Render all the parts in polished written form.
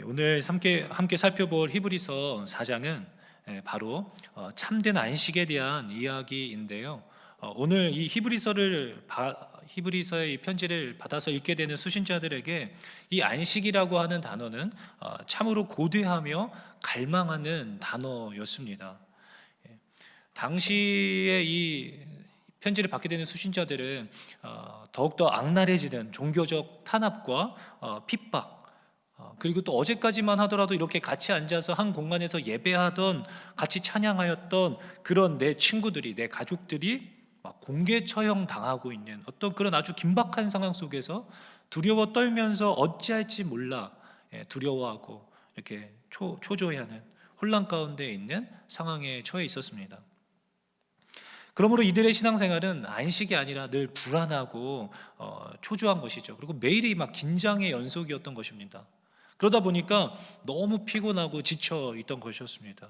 오늘 함께 살펴볼 히브리서 4장은 바로 참된 안식에 대한 이야기인데요. 오늘 이 히브리서의 이 편지를 받아서 읽게 되는 수신자들에게 이 안식이라고 하는 단어는 참으로 고대하며 갈망하는 단어였습니다. 당시에 이 편지를 받게 되는 수신자들은 더욱더 악랄해지는 종교적 탄압과 핍박, 그리고 또 어제까지만 하더라도 이렇게 같이 앉아서 한 공간에서 예배하던, 같이 찬양하였던 그런 내 친구들이, 내 가족들이 막 공개 처형 당하고 있는 어떤 그런 아주 긴박한 상황 속에서 두려워 떨면서 어찌할지 몰라 두려워하고 이렇게 초조해하는 혼란 가운데 있는 상황에 처해 있었습니다. 그러므로 이들의 신앙생활은 안식이 아니라 늘 불안하고 초조한 것이죠. 그리고 매일이 막 긴장의 연속이었던 것입니다. 그러다 보니까 너무 피곤하고 지쳐 있던 것이었습니다.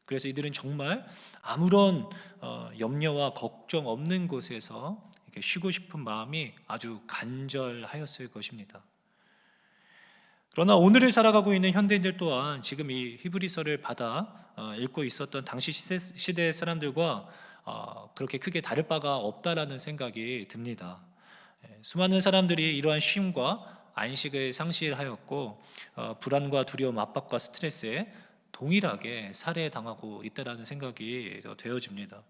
그래서 이들은 정말 아무런 염려와 걱정 없는 곳에서 이렇게 쉬고 싶은 마음이 아주 간절하였을 것입니다. 그러나 오늘을 살아가고 있는 현대인들 또한 지금 이 히브리서를 받아 읽고 있었던 당시 시대 사람들과 그렇게 크게 다를 바가 없다라는 생각이 듭니다. 수많은 사람들이 이러한 쉼과 안식을 상실하였고 불안과 두려움, 압박과 스트레스에 동일하게 살해당하고 있다라는 생각이 되어집니다.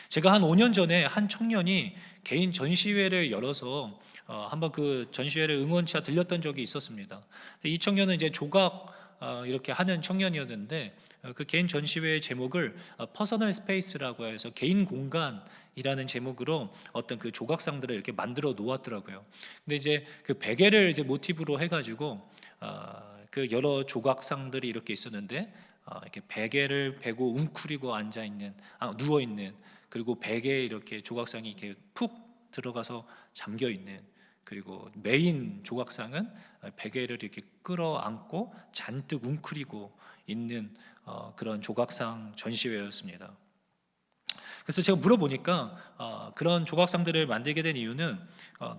제가 한 5년 전에 한 청년이 개인 전시회를 열어서 한번 그 전시회를 응원차 들렸던 적이 있었습니다. 이 청년은 이제 조각 이렇게 하는 청년이었는데 그 개인 전시회의 제목을 퍼서널 스페이스라고 해서 개인 공간이라는 제목으로 어떤 그 조각상들을 이렇게 만들어 놓았더라고요. 근데 이제 그 베개를 이제 모티브로 해가지고 그 여러 조각상들이 이렇게 있었는데 이렇게 베개를 베고 웅크리고 앉아 있는, 누워 있는, 그리고 베개에 이렇게 조각상이 이렇게 푹 들어가서 잠겨 있는, 그리고 메인 조각상은 베개를 이렇게 끌어안고 잔뜩 웅크리고 있는 그런 조각상 전시회였습니다. 그래서 제가 물어보니까 그런 조각상들을 만들게 된 이유는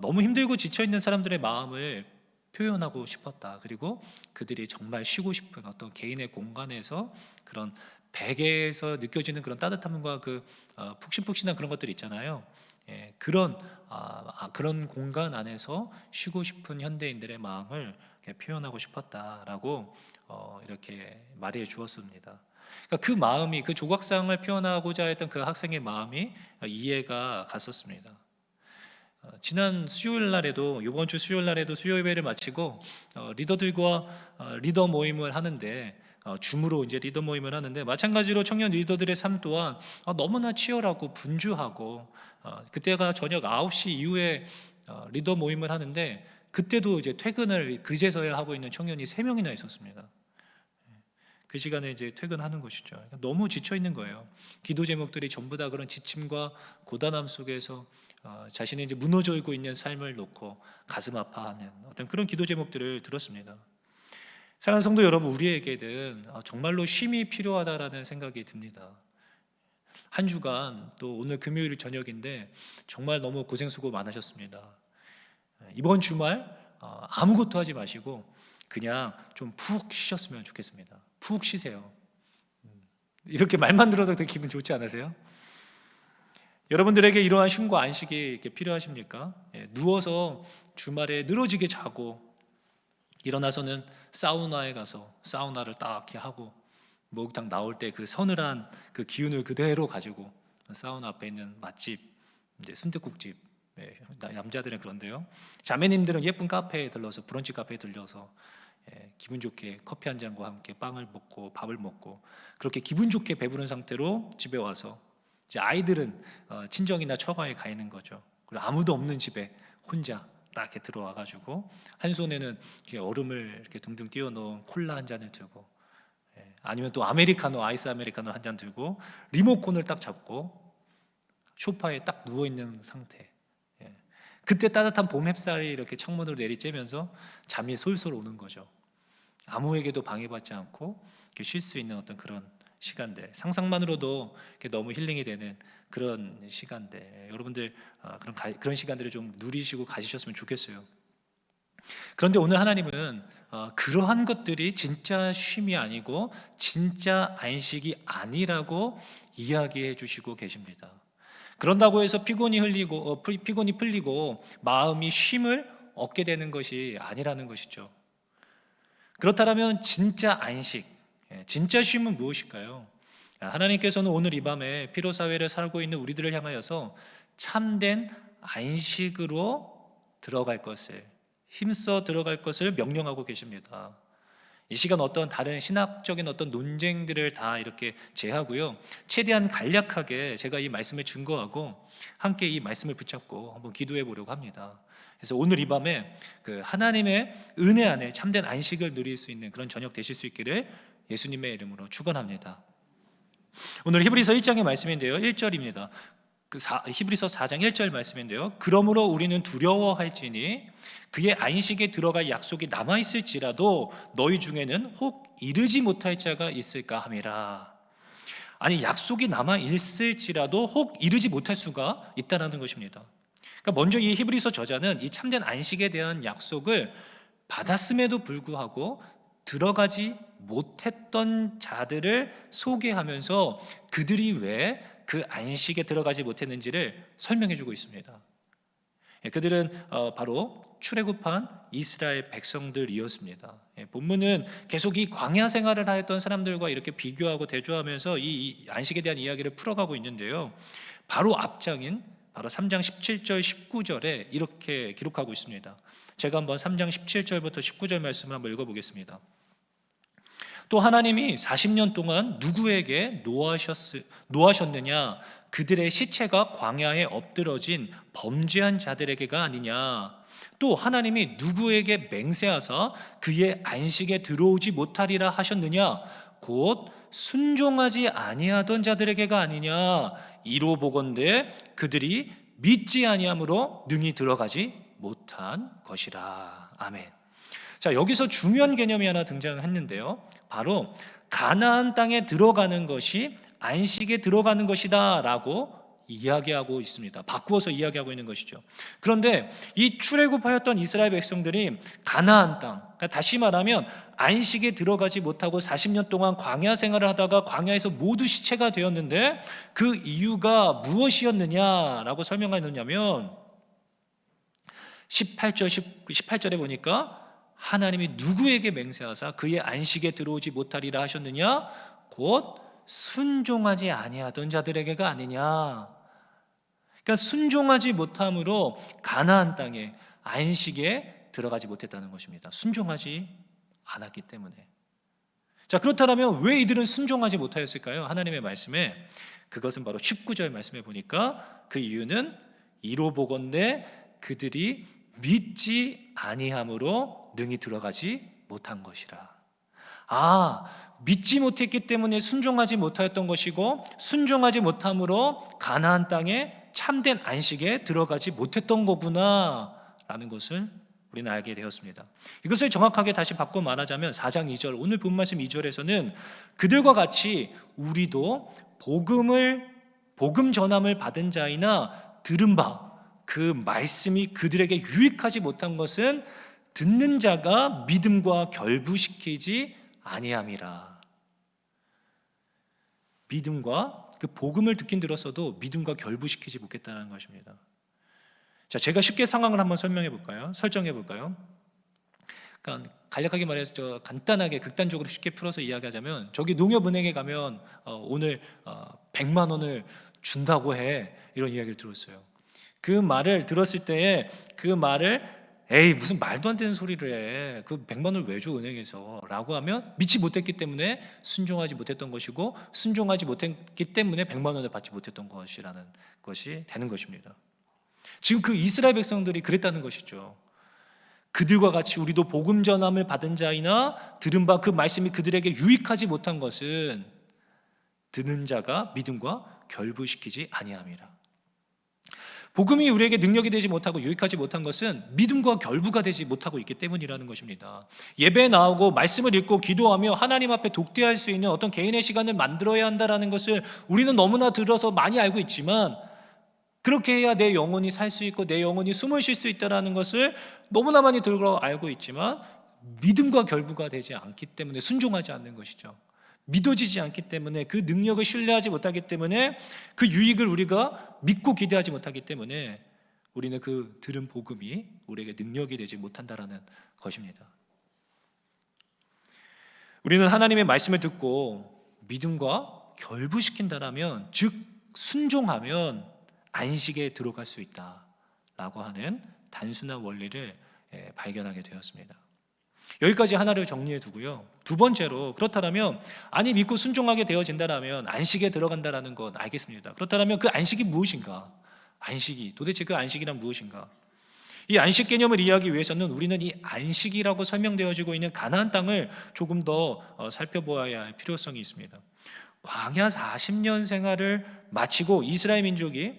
너무 힘들고 지쳐 있는 사람들의 마음을 표현하고 싶었다. 그리고 그들이 정말 쉬고 싶은 어떤 개인의 공간에서 그런 베개에서 느껴지는 그런 따뜻함과 그 푹신푹신한 그런 것들 있잖아요. 그런 공간 안에서 쉬고 싶은 현대인들의 마음을 표현하고 싶었다라고 이렇게 말해 주었습니다. 그러니까 그 마음이, 그 조각상을 표현하고자 했던 그 학생의 마음이 이해가 갔었습니다. 지난 수요일 날에도, 이번 주 수요일 날에도 수요 예배를 마치고 리더들과 리더 모임을 하는데, 줌으로 이제 리더 모임을 하는데, 마찬가지로 청년 리더들의 삶 또한 너무나 치열하고 분주하고, 그때가 저녁 9시 이후에 리더 모임을 하는데, 그때도 이제 퇴근을 그제서야 하고 있는 청년이 3명이나 있었습니다. 그 시간에 이제 퇴근하는 것이죠. 너무 지쳐 있는 거예요. 기도 제목들이 전부 다 그런 지침과 고단함 속에서 자신의 이제 무너져 있는 삶을 놓고 가슴 아파하는 어떤 그런 기도 제목들을 들었습니다. 사랑하는 성도 여러분, 우리에게는 정말로 쉼이 필요하다라는 생각이 듭니다. 한 주간, 또 오늘 금요일 저녁인데 정말 너무 고생 수고 많으셨습니다. 이번 주말 아무것도 하지 마시고 그냥 좀 푹 쉬셨으면 좋겠습니다. 푹 쉬세요. 이렇게 말만 들어도 되게 기분 좋지 않으세요? 여러분들에게 이러한 쉼과 안식이 이렇게 필요하십니까? 누워서 주말에 늘어지게 자고 일어나서는 사우나에 가서 사우나를 딱 이렇게 하고 목욕탕 나올 때 그 서늘한 그 기운을 그대로 가지고 사우나 앞에 있는 맛집, 이제 순댓국집, 남자들은 그런데요. 자매님들은 예쁜 카페에 들러서, 브런치 카페에 들려서 기분 좋게 커피 한 잔과 함께 빵을 먹고 밥을 먹고 그렇게 기분 좋게 배부른 상태로 집에 와서, 이제 아이들은 친정이나 처가에 가 있는 거죠. 그리고 아무도 없는 집에 혼자 딱 이렇게 들어와 가지고 한 손에는 이렇게 얼음을 이렇게 둥둥 띄워 놓은 콜라 한 잔을 들고, 아니면 또 아메리카노, 아이스 아메리카노 한 잔 들고 리모컨을 딱 잡고 소파에 딱 누워 있는 상태. 그때 따뜻한 봄 햇살이 이렇게 창문으로 내리쬐면서 잠이 솔솔 오는 거죠. 아무에게도 방해받지 않고 쉴 수 있는 어떤 그런 시간들, 상상만으로도 너무 힐링이 되는 그런 시간들, 여러분들 그런 시간들을 좀 누리시고 가지셨으면 좋겠어요. 그런데 오늘 하나님은 그러한 것들이 진짜 쉼이 아니고 진짜 안식이 아니라고 이야기해 주시고 계십니다. 그런다고 해서 피곤이 풀리고 마음이 쉼을 얻게 되는 것이 아니라는 것이죠. 그렇다면 진짜 안식, 진짜 쉼은 무엇일까요? 하나님께서는 오늘 이 밤에 피로사회를 살고 있는 우리들을 향하여서 참된 안식으로 들어갈 것을, 힘써 들어갈 것을 명령하고 계십니다. 이 시간 어떤 다른 신학적인 어떤 논쟁들을 다 이렇게 제하고요, 최대한 간략하게 제가 이 말씀을 증거하고 함께 이 말씀을 붙잡고 한번 기도해 보려고 합니다. 그래서 오늘 이 밤에 그 하나님의 은혜 안에 참된 안식을 누릴 수 있는 그런 저녁 되실 수 있기를 예수님의 이름으로 축원합니다. 오늘 히브리서 1장의 말씀인데요, 1절입니다. 히브리서 4장 1절 말씀인데요, 그러므로 우리는 두려워할지니 그의 안식에 들어갈 약속이 남아있을지라도 너희 중에는 혹 이르지 못할 자가 있을까 함이라. 아니, 약속이 남아있을지라도 혹 이르지 못할 수가 있다는 것입니다. 그러니까 먼저 이 히브리서 저자는 이 참된 안식에 대한 약속을 받았음에도 불구하고 들어가지 못했던 자들을 소개하면서 그들이 왜 그 안식에 들어가지 못했는지를 설명해 주고 있습니다. 그들은 바로 출애굽한 이스라엘 백성들이었습니다. 본문은 계속 이 광야 생활을 하였던 사람들과 이렇게 비교하고 대조하면서 이 안식에 대한 이야기를 풀어가고 있는데요, 바로 앞장인 바로 3장 17절 19절에 이렇게 기록하고 있습니다. 제가 한번 3장 17절부터 19절 말씀을 한번 읽어보겠습니다. 또 하나님이 40년 동안 누구에게 노하셨느냐? 그들의 시체가 광야에 엎드러진 범죄한 자들에게가 아니냐? 또 하나님이 누구에게 맹세하사 그의 안식에 들어오지 못하리라 하셨느냐? 곧 순종하지 아니하던 자들에게가 아니냐? 이로 보건대 그들이 믿지 아니함으로 능히 들어가지 못한 것이라. 아멘. 자, 여기서 중요한 개념이 하나 등장했는데요, 바로 가나안 땅에 들어가는 것이 안식에 들어가는 것이다 라고 이야기하고 있습니다. 바꾸어서 이야기하고 있는 것이죠. 그런데 이 출애굽하였던 이스라엘 백성들이 가나안 땅, 그러니까 다시 말하면 안식에 들어가지 못하고 40년 동안 광야 생활을 하다가 광야에서 모두 시체가 되었는데 그 이유가 무엇이었느냐라고 설명하느냐면 18절에 보니까 하나님이 누구에게 맹세하사 그의 안식에 들어오지 못하리라 하셨느냐? 곧 순종하지 아니하던 자들에게가 아니냐. 그러니까 순종하지 못함으로 가나안 땅에 안식에 들어가지 못했다는 것입니다. 순종하지 않았기 때문에. 자, 그렇다면 왜 이들은 순종하지 못하였을까요? 하나님의 말씀에 그것은 바로 19절 말씀에 보니까 그 이유는 이로 보건대 그들이 믿지 아니함으로 능히 들어가지 못한 것이라. 믿지 못했기 때문에 순종하지 못하였던 것이고, 순종하지 못함으로 가나안 땅에 참된 안식에 들어가지 못했던 거구나 라는 것을 우리는 알게 되었습니다. 이것을 정확하게 다시 바꿔 말하자면 4장 2절, 오늘 본 말씀 2절에서는 그들과 같이 우리도 복음 전함을 받은 자이나 들은 바 그 말씀이 그들에게 유익하지 못한 것은 듣는 자가 믿음과 결부시키지 아니함이라. 믿음과 그 복음을 듣긴 들었어도 믿음과 결부시키지 못했다는 것입니다. 자, 제가 쉽게 상황을 한번 설정해 볼까요? 그러니까 간략하게 말해서 간단하게 극단적으로 쉽게 풀어서 이야기하자면, 저기 농협은행에 가면 오늘 100만 원을 준다고 해, 이런 이야기를 들었어요. 그 말을 들었을 때에 그 말을 에이 무슨 말도 안 되는 소리를 해, 그 100만 원을 왜 줘 은행에서 라고 하면 믿지 못했기 때문에 순종하지 못했던 것이고, 순종하지 못했기 때문에 100만 원을 받지 못했던 것이라는 것이 되는 것입니다. 지금 그 이스라엘 백성들이 그랬다는 것이죠. 그들과 같이 우리도 복음 전함을 받은 자이나 들은 바 그 말씀이 그들에게 유익하지 못한 것은 듣는 자가 믿음과 결부시키지 아니함이라. 복음이 우리에게 능력이 되지 못하고 유익하지 못한 것은 믿음과 결부가 되지 못하고 있기 때문이라는 것입니다. 예배에 나오고 말씀을 읽고 기도하며 하나님 앞에 독대할 수 있는 어떤 개인의 시간을 만들어야 한다는 것을 우리는 너무나 들어서 많이 알고 있지만, 그렇게 해야 내 영혼이 살 수 있고 내 영혼이 숨을 쉴 수 있다는 것을 너무나 많이 들어 알고 있지만, 믿음과 결부가 되지 않기 때문에 순종하지 않는 것이죠. 믿어지지 않기 때문에, 그 능력을 신뢰하지 못하기 때문에, 그 유익을 우리가 믿고 기대하지 못하기 때문에 우리는 그 들은 복음이 우리에게 능력이 되지 못한다라는 것입니다. 우리는 하나님의 말씀을 듣고 믿음과 결부시킨다라면, 즉 순종하면 안식에 들어갈 수 있다라고 하는 단순한 원리를 발견하게 되었습니다. 여기까지 하나를 정리해 두고요. 두 번째로, 그렇다면 아니 믿고 순종하게 되어진다라면 안식에 들어간다라는 건 알겠습니다. 그렇다면 그 안식이 무엇인가? 안식이 도대체 그 안식이란 무엇인가? 이 안식 개념을 이해하기 위해서는 우리는 이 안식이라고 설명되어지고 있는 가나안 땅을 조금 더 살펴보아야 할 필요성이 있습니다. 광야 40년 생활을 마치고 이스라엘 민족이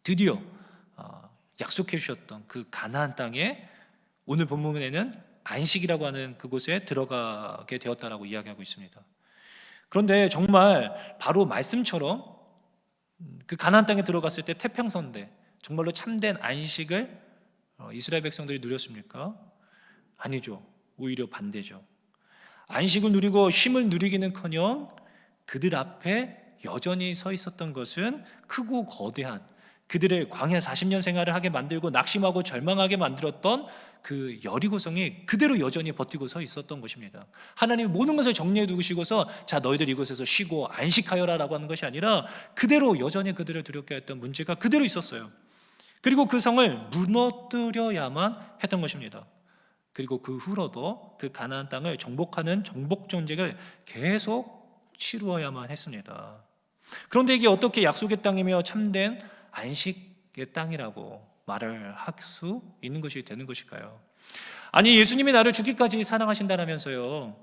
드디어 약속해 주셨던 그 가나안 땅에 오늘 본문에는 안식이라고 하는 그곳에 들어가게 되었다라고 이야기하고 있습니다. 그런데 정말 바로 말씀처럼 그 가나안 땅에 들어갔을 때 태평성대, 정말로 참된 안식을 이스라엘 백성들이 누렸습니까? 아니죠. 오히려 반대죠. 안식을 누리고 쉼을 누리기는커녕 그들 앞에 여전히 서 있었던 것은 크고 거대한, 그들의 광야 40년 생활을 하게 만들고 낙심하고 절망하게 만들었던 그 여리고성이 그대로 여전히 버티고 서 있었던 것입니다. 하나님이 모든 것을 정리해 두시고서 자 너희들 이곳에서 쉬고 안식하여라 라고 하는 것이 아니라 그대로 여전히 그들을 두렵게 했던 문제가 그대로 있었어요. 그리고 그 성을 무너뜨려야만 했던 것입니다. 그리고 그 후로도 그 가나안 땅을 정복하는 정복 전쟁을 계속 치루어야만 했습니다. 그런데 이게 어떻게 약속의 땅이며 참된 안식의 땅이라고 말을 할 수 있는 것이 되는 것일까요? 아니 예수님이 나를 죽기까지 사랑하신다라면서요,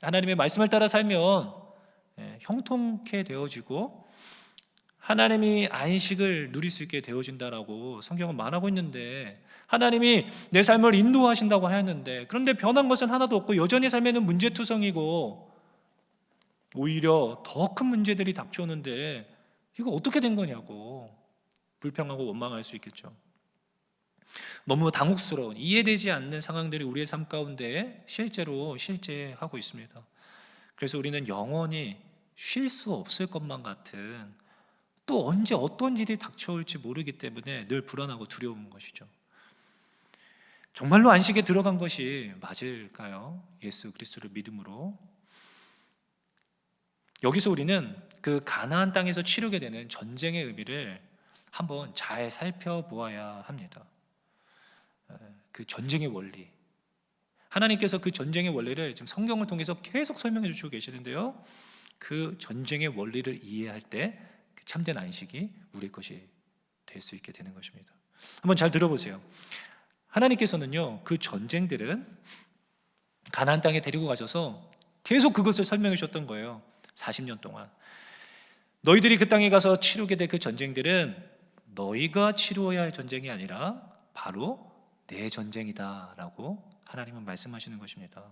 하나님의 말씀을 따라 살면 형통케 되어지고 하나님이 안식을 누릴 수 있게 되어진다라고 성경은 말하고 있는데, 하나님이 내 삶을 인도하신다고 하였는데, 그런데 변한 것은 하나도 없고 여전히 삶에는 문제투성이고 오히려 더 큰 문제들이 닥쳐오는데 이거 어떻게 된 거냐고 불평하고 원망할 수 있겠죠. 너무 당혹스러운, 이해되지 않는 상황들이 우리의 삶 가운데 실제로 실제하고 있습니다. 그래서 우리는 영원히 쉴 수 없을 것만 같은, 또 언제 어떤 일이 닥쳐올지 모르기 때문에 늘 불안하고 두려운 것이죠. 정말로 안식에 들어간 것이 맞을까요? 예수 그리스도를 믿음으로. 여기서 우리는 그 가나안 땅에서 치르게 되는 전쟁의 의미를 한번 잘 살펴보아야 합니다. 그 전쟁의 원리, 하나님께서 그 전쟁의 원리를 지금 성경을 통해서 계속 설명해 주시고 계시는데요, 그 전쟁의 원리를 이해할 때 참된 안식이 우리 것이 될 수 있게 되는 것입니다. 한번 잘 들어보세요. 하나님께서는요 그 전쟁들은 가나안 땅에 데리고 가셔서 계속 그것을 설명해 주셨던 거예요. 40년 동안 너희들이 그 땅에 가서 치르게 될 그 전쟁들은 너희가 치루어야 할 전쟁이 아니라 바로 내 전쟁이다 라고 하나님은 말씀하시는 것입니다.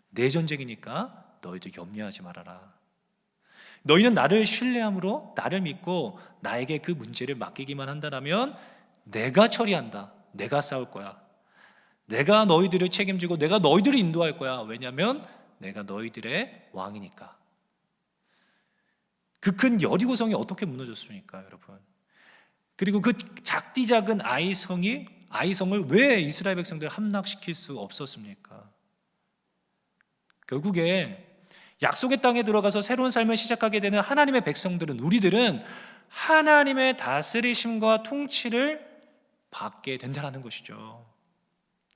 내 전쟁이니까 너희도 염려하지 말아라. 너희는 나를 신뢰함으로 나를 믿고 나에게 그 문제를 맡기기만 한다면 내가 처리한다. 내가 싸울 거야. 내가 너희들을 책임지고 내가 너희들을 인도할 거야. 왜냐하면 내가 너희들의 왕이니까. 그 큰 여리고성이 어떻게 무너졌습니까, 여러분? 그리고 그 작디 작은 아이성을 왜 이스라엘 백성들을 함락시킬 수 없었습니까? 결국에 약속의 땅에 들어가서 새로운 삶을 시작하게 되는 하나님의 백성들은, 우리들은 하나님의 다스리심과 통치를 받게 된다는 것이죠.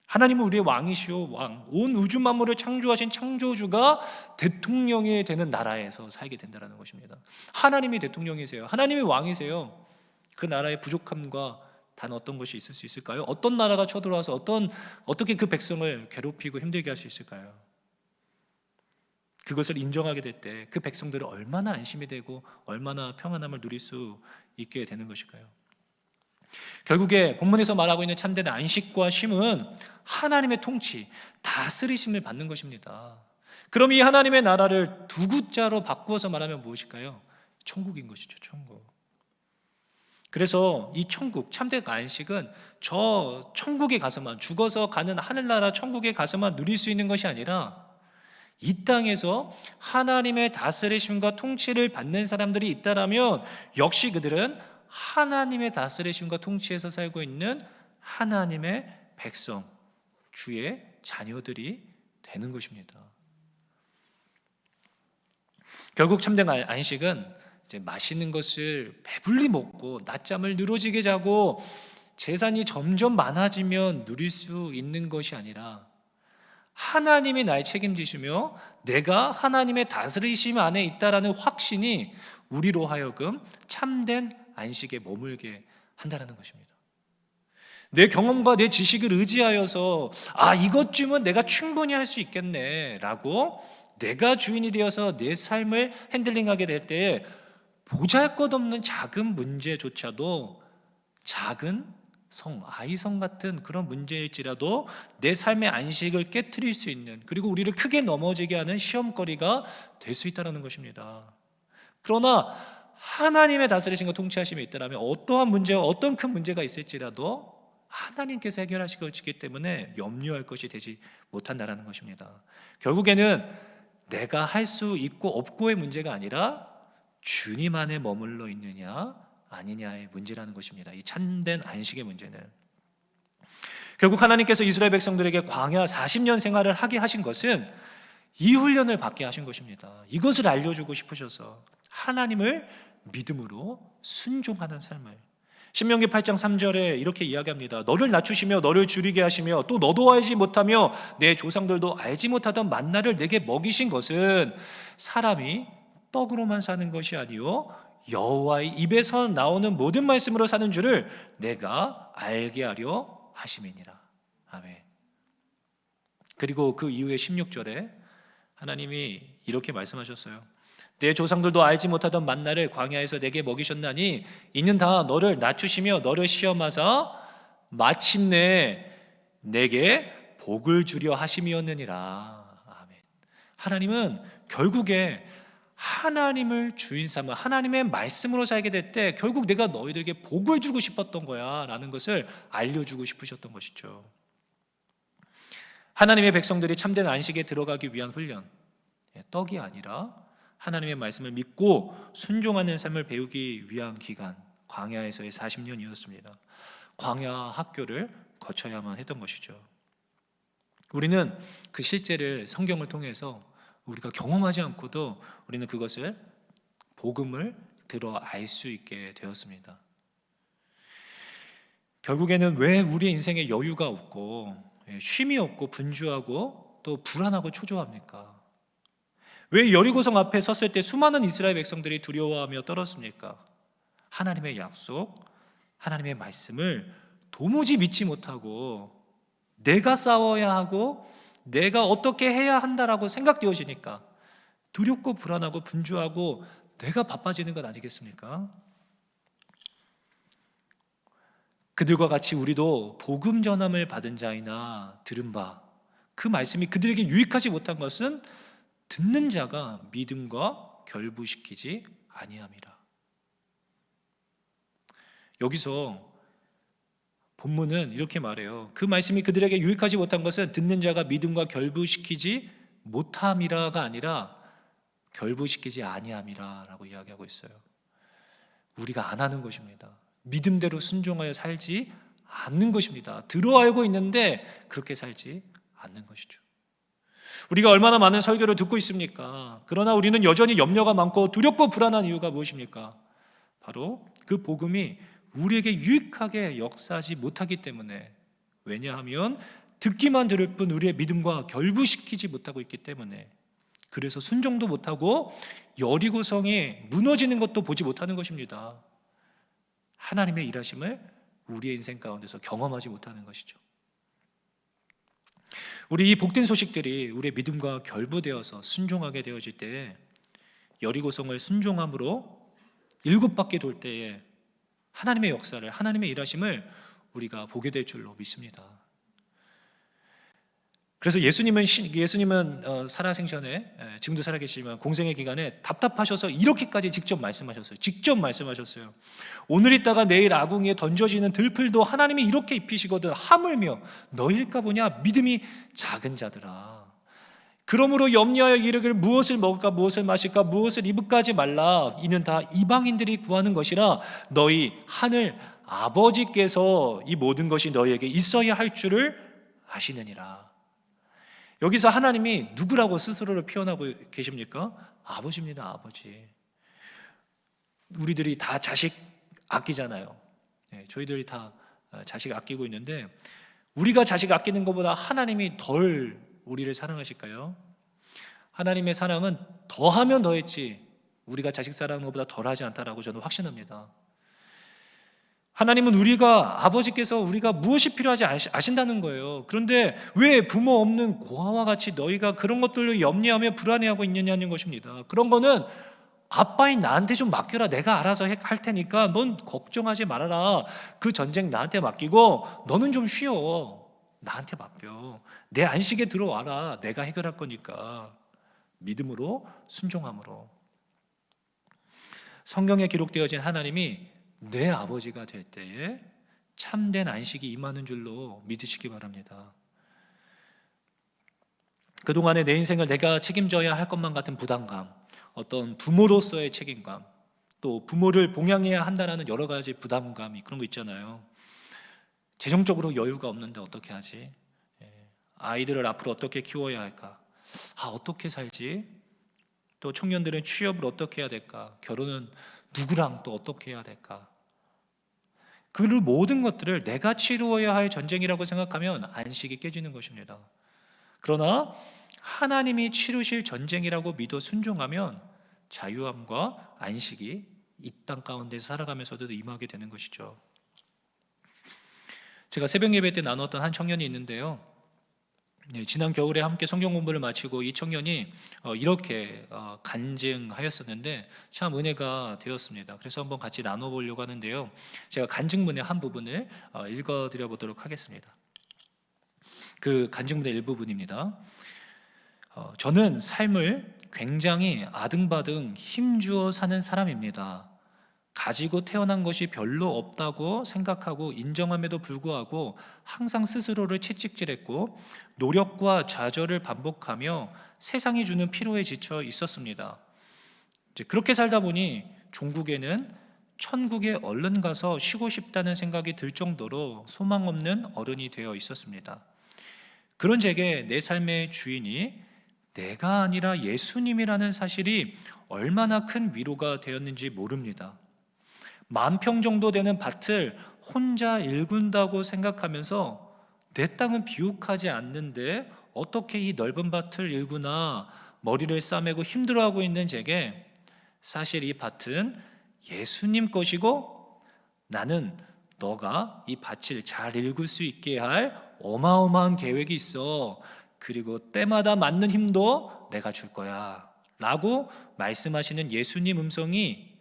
하나님은 우리의 왕이시오 왕, 온 우주 만물을 창조하신 창조주가 대통령이 되는 나라에서 살게 된다는 것입니다. 하나님이 대통령이세요. 하나님이 왕이세요. 그 나라의 부족함과 단 어떤 것이 있을 수 있을까요? 어떤 나라가 쳐들어와서 어떻게 그 백성을 괴롭히고 힘들게 할 수 있을까요? 그것을 인정하게 될 때 그 백성들은 얼마나 안심이 되고 얼마나 평안함을 누릴 수 있게 되는 것일까요? 결국에 본문에서 말하고 있는 참된 안식과 쉼은 하나님의 통치, 다스리심을 받는 것입니다. 그럼 이 하나님의 나라를 두 글자로 바꾸어서 말하면 무엇일까요? 천국인 것이죠. 천국. 그래서 이 천국, 참된 안식은 저 천국에 가서만, 죽어서 가는 하늘나라 천국에 가서만 누릴 수 있는 것이 아니라 이 땅에서 하나님의 다스리심과 통치를 받는 사람들이 있다라면 역시 그들은 하나님의 다스리심과 통치에서 살고 있는 하나님의 백성, 주의 자녀들이 되는 것입니다. 결국 참된 안식은 이제 맛있는 것을 배불리 먹고 낮잠을 늘어지게 자고 재산이 점점 많아지면 누릴 수 있는 것이 아니라 하나님이 날 책임지시며 내가 하나님의 다스리심 안에 있다라는 확신이 우리로 하여금 참된 안식에 머물게 한다는 것입니다. 내 경험과 내 지식을 의지하여서 이것쯤은 내가 충분히 할 수 있겠네 라고 내가 주인이 되어서 내 삶을 핸들링하게 될 때에 보잘것없는 작은 문제조차도 작은 아이성 같은 그런 문제일지라도 내 삶의 안식을 깨트릴 수 있는, 그리고 우리를 크게 넘어지게 하는 시험거리가 될 수 있다는 것입니다. 그러나 하나님의 다스리심과 통치하심이 있다면 어떠한 문제와 어떤 큰 문제가 있을지라도 하나님께서 해결하실 것이기 때문에 염려할 것이 되지 못한다는 것입니다. 결국에는 내가 할 수 있고 없고의 문제가 아니라 주님 안에 머물러 있느냐 아니냐의 문제라는 것입니다. 이 참된 안식의 문제는 결국 하나님께서 이스라엘 백성들에게 광야 40년 생활을 하게 하신 것은 이 훈련을 받게 하신 것입니다. 이것을 알려주고 싶으셔서 하나님을 믿음으로 순종하는 삶을. 신명기 8장 3절에 이렇게 이야기합니다. 너를 낮추시며 너를 줄이게 하시며 또 너도 알지 못하며 내 조상들도 알지 못하던 만나를 내게 먹이신 것은 사람이 떡으로만 사는 것이 아니요 여호와의 입에서 나오는 모든 말씀으로 사는 줄을 내가 알게 하려 하심이니라. 아멘. 그리고 그 이후에 16절에 하나님이 이렇게 말씀하셨어요. 내 조상들도 알지 못하던 만나를 광야에서 내게 먹이셨나니 이는 다 너를 낮추시며 너를 시험하사 마침내 내게 복을 주려 하심이었느니라. 아멘. 하나님은 결국에 하나님을 주인 삼아 하나님의 말씀으로 살게 될 때 결국 내가 너희들에게 복을 주고 싶었던 거야 라는 것을 알려주고 싶으셨던 것이죠. 하나님의 백성들이 참된 안식에 들어가기 위한 훈련, 떡이 아니라 하나님의 말씀을 믿고 순종하는 삶을 배우기 위한 기간, 광야에서의 40년이었습니다. 광야 학교를 거쳐야만 했던 것이죠. 우리는 그 실제를 성경을 통해서 우리가 경험하지 않고도 우리는 그것을 복음을 들어 알 수 있게 되었습니다. 결국에는 왜 우리 인생에 여유가 없고 쉼이 없고 분주하고 또 불안하고 초조합니까? 왜 여리고성 앞에 섰을 때 수많은 이스라엘 백성들이 두려워하며 떨었습니까? 하나님의 약속, 하나님의 말씀을 도무지 믿지 못하고 내가 싸워야 하고 내가 어떻게 해야 한다라고 생각되어지니까 두렵고 불안하고 분주하고 내가 바빠지는 것 아니겠습니까? 그들과 같이 우리도 복음 전함을 받은 자이나 들은 바 그 말씀이 그들에게 유익하지 못한 것은 듣는 자가 믿음과 결부시키지 아니함이라. 여기서 본문은 이렇게 말해요. 그 말씀이 그들에게 유익하지 못한 것은 듣는 자가 믿음과 결부시키지 못함이라가 아니라 결부시키지 아니함이라 라고 이야기하고 있어요. 우리가 안 하는 것입니다. 믿음대로 순종하여 살지 않는 것입니다. 들어 알고 있는데 그렇게 살지 않는 것이죠. 우리가 얼마나 많은 설교를 듣고 있습니까? 그러나 우리는 여전히 염려가 많고 두렵고 불안한 이유가 무엇입니까? 바로 그 복음이 우리에게 유익하게 역사하지 못하기 때문에, 왜냐하면 듣기만 들을 뿐 우리의 믿음과 결부시키지 못하고 있기 때문에, 그래서 순종도 못하고 여리고성이 무너지는 것도 보지 못하는 것입니다. 하나님의 일하심을 우리의 인생 가운데서 경험하지 못하는 것이죠. 우리 이 복된 소식들이 우리의 믿음과 결부되어서 순종하게 되어질 때 여리고성을 순종함으로 7바퀴 돌 때에 하나님의 역사를, 하나님의 일하심을 우리가 보게 될 줄로 믿습니다. 그래서 예수님은 살아생전에 지금도 살아계시지만 공생의 기간에 답답하셔서 이렇게까지 직접 말씀하셨어요. 오늘 있다가 내일 아궁이에 던져지는 들풀도 하나님이 이렇게 입히시거든 하물며 너일까 보냐 믿음이 작은 자들아. 그러므로 염려하여 이르기를 무엇을 먹을까 무엇을 마실까 무엇을 입을까 하지 말라. 이는 다 이방인들이 구하는 것이라 너희 하늘 아버지께서 이 모든 것이 너희에게 있어야 할 줄을 아시느니라. 여기서 하나님이 누구라고 스스로를 표현하고 계십니까? 아버지입니다. 아버지. 우리들이 다 자식 아끼잖아요. 저희들이 다 자식 아끼고 있는데 우리가 자식 아끼는 것보다 하나님이 덜 우리를 사랑하실까요? 하나님의 사랑은 더하면 더했지 우리가 자식 사랑하는 것보다 덜하지 않다라고 저는 확신합니다. 하나님은 아버지께서 우리가 무엇이 필요하지 아신다는 거예요. 그런데 왜 부모 없는 고아와 같이 너희가 그런 것들로 염려하며 불안해하고 있느냐는 것입니다. 그런 거는 아빠인 나한테 좀 맡겨라. 내가 알아서 할 테니까 넌 걱정하지 말아라. 그 전쟁 나한테 맡기고 너는 좀 쉬어. 나한테 맡겨. 내 안식에 들어와라. 내가 해결할 거니까. 믿음으로 순종함으로. 성경에 기록되어진 하나님이 내 아버지가 될 때에 참된 안식이 임하는 줄로 믿으시기 바랍니다. 그동안에 내 인생을 내가 책임져야 할 것만 같은 부담감, 어떤 부모로서의 책임감, 또 부모를 봉양해야 한다는 여러 가지 부담감이 그런 거 있잖아요. 재정적으로 여유가 없는데 어떻게 하지? 아이들을 앞으로 어떻게 키워야 할까? 어떻게 살지? 또 청년들은 취업을 어떻게 해야 될까? 결혼은 누구랑 또 어떻게 해야 될까? 그 모든 것들을 내가 치루어야 할 전쟁이라고 생각하면 안식이 깨지는 것입니다. 그러나 하나님이 치루실 전쟁이라고 믿어 순종하면 자유함과 안식이 이 땅 가운데 살아가면서도 임하게 되는 것이죠. 제가 새벽 예배 때 나눴던 한 청년이 있는데요. 지난 겨울에 함께 성경 공부를 마치고 이 청년이 이렇게 간증하였었는데 참 은혜가 되었습니다. 그래서 한번 같이 나눠보려고 하는데요. 제가 간증문의 한 부분을 읽어드려 보도록 하겠습니다. 그 간증문의 일부분입니다. 저는 삶을 굉장히 아등바등 힘주어 사는 사람입니다. 가지고 태어난 것이 별로 없다고 생각하고 인정함에도 불구하고 항상 스스로를 채찍질했고 노력과 좌절을 반복하며 세상이 주는 피로에 지쳐 있었습니다. 그렇게 살다 보니 종국에는 천국에 얼른 가서 쉬고 싶다는 생각이 들 정도로 소망 없는 어른이 되어 있었습니다. 그런 제게 내 삶의 주인이 내가 아니라 예수님이라는 사실이 얼마나 큰 위로가 되었는지 모릅니다. 10,000평 정도 되는 밭을 혼자 일군다고 생각하면서 내 땅은 비옥하지 않는데 어떻게 이 넓은 밭을 일구나 머리를 싸매고 힘들어하고 있는 제게 사실 이 밭은 예수님 것이고 나는 너가 이 밭을 잘 일굴 수 있게 할 어마어마한 계획이 있어. 그리고 때마다 맞는 힘도 내가 줄 거야 라고 말씀하시는 예수님 음성이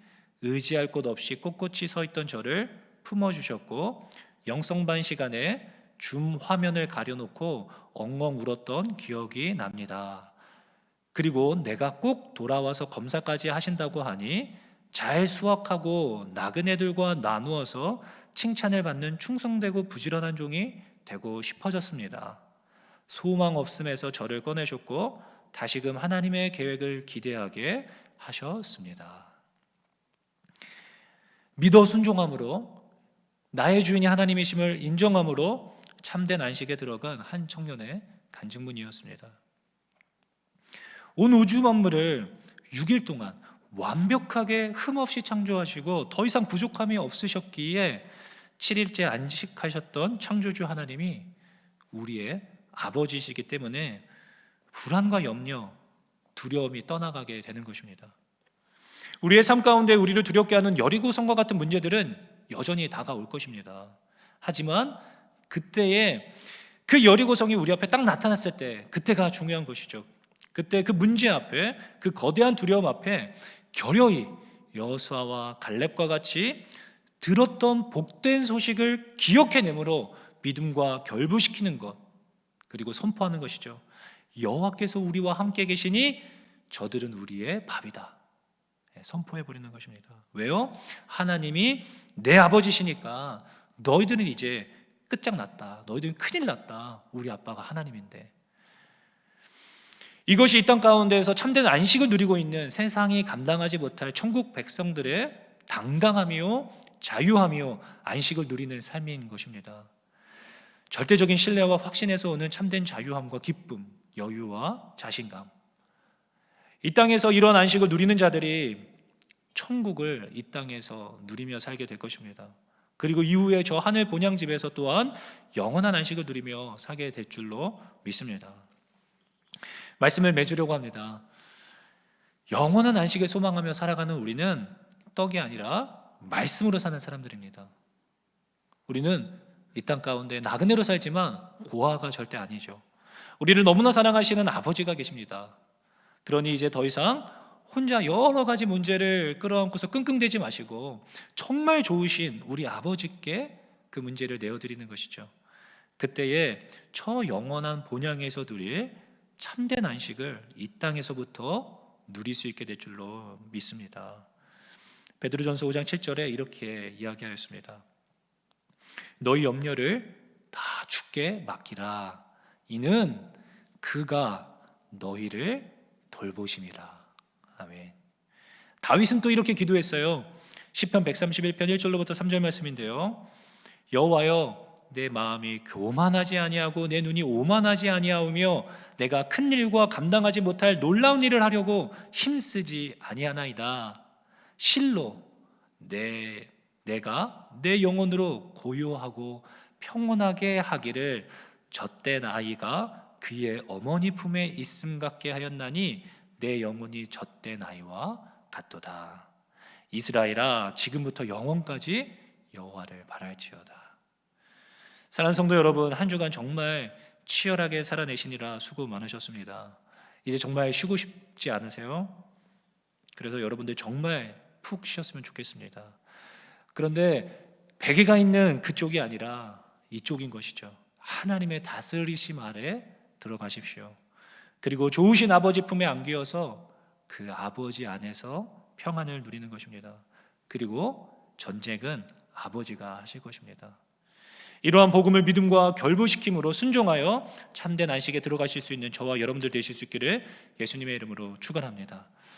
의지할 곳 없이 꼿꼿이 서 있던 저를 품어주셨고 영성반 시간에 줌 화면을 가려놓고 엉엉 울었던 기억이 납니다. 그리고 내가 꼭 돌아와서 검사까지 하신다고 하니 잘 수확하고 나그네들과 나누어서 칭찬을 받는 충성되고 부지런한 종이 되고 싶어졌습니다. 소망 없음에서 저를 꺼내셨고 다시금 하나님의 계획을 기대하게 하셨습니다. 믿어 순종함으로 나의 주인이 하나님이심을 인정함으로 참된 안식에 들어간 한 청년의 간증문이었습니다. 온 우주 만물을 6일 동안 완벽하게 흠없이 창조하시고 더 이상 부족함이 없으셨기에 7일째 안식하셨던 창조주 하나님이 우리의 아버지시기 때문에 불안과 염려, 두려움이 떠나가게 되는 것입니다. 우리의 삶 가운데 우리를 두렵게 하는 여리고성과 같은 문제들은 여전히 다가올 것입니다. 하지만 그때에 그 여리고성이 우리 앞에 딱 나타났을 때 그때가 중요한 것이죠. 그때 그 문제 앞에 그 거대한 두려움 앞에 결여히 여호수아와 갈렙과 같이 들었던 복된 소식을 기억해내므로 믿음과 결부시키는 것, 그리고 선포하는 것이죠. 여호와께서 우리와 함께 계시니 저들은 우리의 밥이다. 선포해 버리는 것입니다. 왜요? 하나님이 내 아버지시니까 너희들은 이제 끝장났다. 너희들은 큰일 났다. 우리 아빠가 하나님인데. 이것이 이 땅 가운데에서 참된 안식을 누리고 있는 세상이 감당하지 못할 천국 백성들의 당당함이요 자유함이요 안식을 누리는 삶인 것입니다. 절대적인 신뢰와 확신에서 오는 참된 자유함과 기쁨, 여유와 자신감. 이 땅에서 이런 안식을 누리는 자들이 천국을 이 땅에서 누리며 살게 될 것입니다. 그리고 이후에 저 하늘 본향집에서 또한 영원한 안식을 누리며 살게 될 줄로 믿습니다. 말씀을 맺으려고 합니다. 영원한 안식을 소망하며 살아가는 우리는 떡이 아니라 말씀으로 사는 사람들입니다. 우리는 이 땅 가운데 나그네로 살지만 고아가 절대 아니죠. 우리를 너무나 사랑하시는 아버지가 계십니다. 그러니 이제 더 이상 혼자 여러 가지 문제를 끌어안고서 끙끙대지 마시고 정말 좋으신 우리 아버지께 그 문제를 내어드리는 것이죠. 그때에 저 영원한 본향에서 누릴 참된 안식을 이 땅에서부터 누릴 수 있게 될 줄로 믿습니다. 베드로전서 5장 7절에 이렇게 이야기하였습니다. 너희 염려를 다 주께 맡기라. 이는 그가 너희를 돌보심이라. 아멘. 다윗은 또 이렇게 기도했어요. 시편 131편 1절로부터 3절 말씀인데요. 여호와여 내 마음이 교만하지 아니하고 내 눈이 오만하지 아니하오며 내가 큰 일과 감당하지 못할 놀라운 일을 하려고 힘쓰지 아니하나이다. 실로 내가 내 영혼으로 고요하고 평온하게 하기를 젖된 아이가 그의 어머니 품에 있음 같게 하였나니 내 영혼이 젖된 아이와 같도다. 이스라엘아 지금부터 영원까지 여호와를 바랄지어다. 사랑하는 성도 여러분, 한 주간 정말 치열하게 살아내시니라 수고 많으셨습니다. 이제 정말 쉬고 싶지 않으세요? 그래서 여러분들 정말 푹 쉬었으면 좋겠습니다. 그런데 베개가 있는 그쪽이 아니라 이쪽인 것이죠. 하나님의 다스리심 아래 들어가십시오. 그리고 좋으신 아버지 품에 안기어서 그 아버지 안에서 평안을 누리는 것입니다. 그리고 전쟁은 아버지가 하실 것입니다. 이러한 복음을 믿음과 결부시킴으로 순종하여 참된 안식에 들어가실 수 있는 저와 여러분들 되실 수 있기를 예수님의 이름으로 축원합니다.